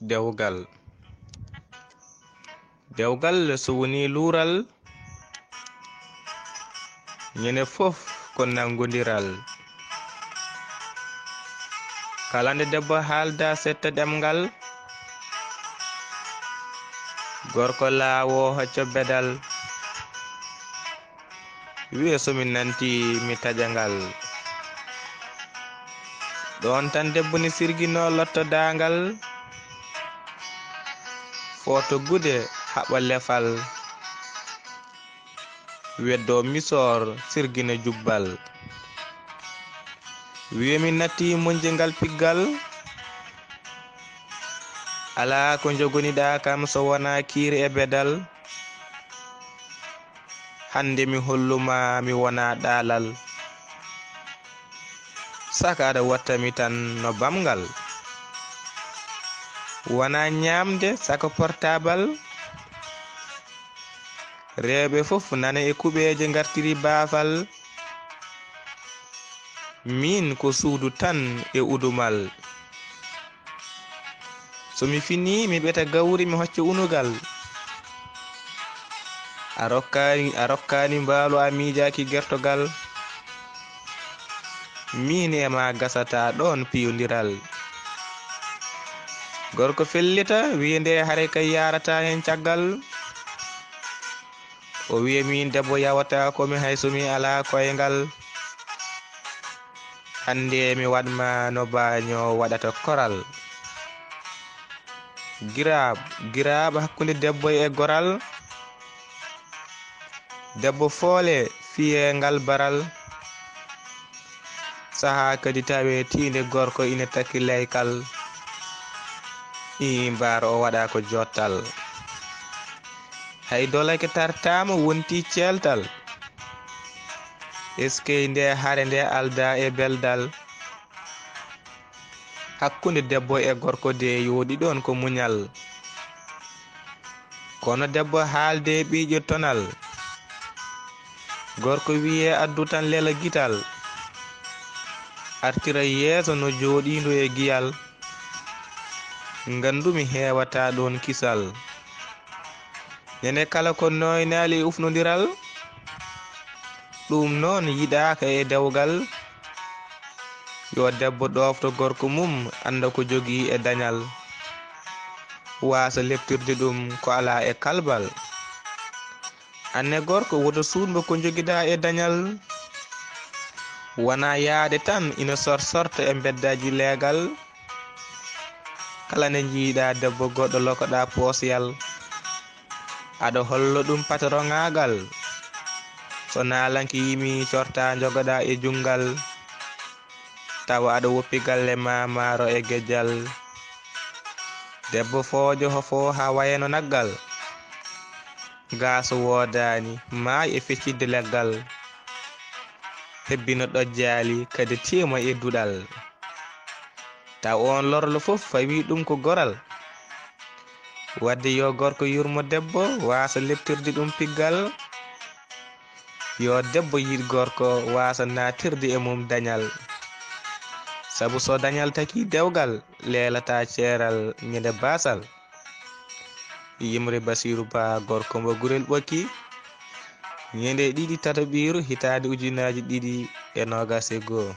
Dewgal. Dewgal so woni luural ñene fof ko nangodiral. Kala nde debbo haalda setta ɗemgal, gorko laawo hocco bedal, wiye somi nanti mi taƴangal. Ɗon tan debbo ni sirgino lotto dangal, foto gude haɓa lefal, weddo misor sirgina jubbal. Wiye mi natti monjengal piggal, ala ko jogoniɗa kam so wona kiiri e bedal. Hande mi holluma mi wona ɗalal, saka aɗa wattami tan no bamgal. Wona ñamde saka portable, rewɓe fof nana e kuɓeje gartiri baafal. Min ko suudu tan e udumal, somi fini mi ɓeta gawri mi hocca unugal. A rokkani mbaalu a miijaki gertogal, min e ma gasata ɗon piyodiral. Gorko fellita wiye nde hare kay yarata hen caggal, o wiye min debbo yawata komi hay somi ala koyngal. Hande mi waɗma no baño waɗata koral. Girab hakkunde debbo e goral, debbo foole fiye ngal baral. Saha kadi tawe tinde gorko ina takki leykal, mbar o waɗa ko jottal. Hay dolake tartama wonti celtal, eske nde hare nde alda e beldal. Hakkunde debbo e gorko de yoɗi ɗon ko muñal, kono debbo haalde ɓiƴo tonal, gorko wiye addu tan lela gital. Artira yeeso no joɗindo e giyal, gandumi hewata ɗon kisal. Nene kala ko noynali ufnodiral, ɗum noon yiɗaka e dewgal. Yo debbo ɗofto gorko mum anda ko jogui e dañal, wasa leptirde ɗum ko ala e kalbal. Anne gorko woto suudmo ko joguiɗa e dañal, wona yaade tan ina sorta e beddaji leegal. Kala nde jiiɗa debbo goɗɗo lokoɗa poosiyal, aɗa hollo ɗum patronŋagal. So nalanki yimi corta jogoɗa e jungal, tawa aɗa woppi galle ma maaro e gejjal. Debbo foojo hofo ha wayeno naggal, gaso wodani maayi e feccidde leggal. Hebbino ɗojjali kadi tiima e duɗal, taw on lorlo fof fawi ɗum ko goral. Wadde yo gorko yurmo debbo wasa leptirde ɗum piggal. Yo debbo yiɗ gorko wasa natirde e mum dañal, sabu so dañal taki dewgal lelata ceeral ñande basal. Yimre Basiru Ba, gorko mo Gurel Ɓokki, ñande ɗiɗi tataɓiru hitande 2021.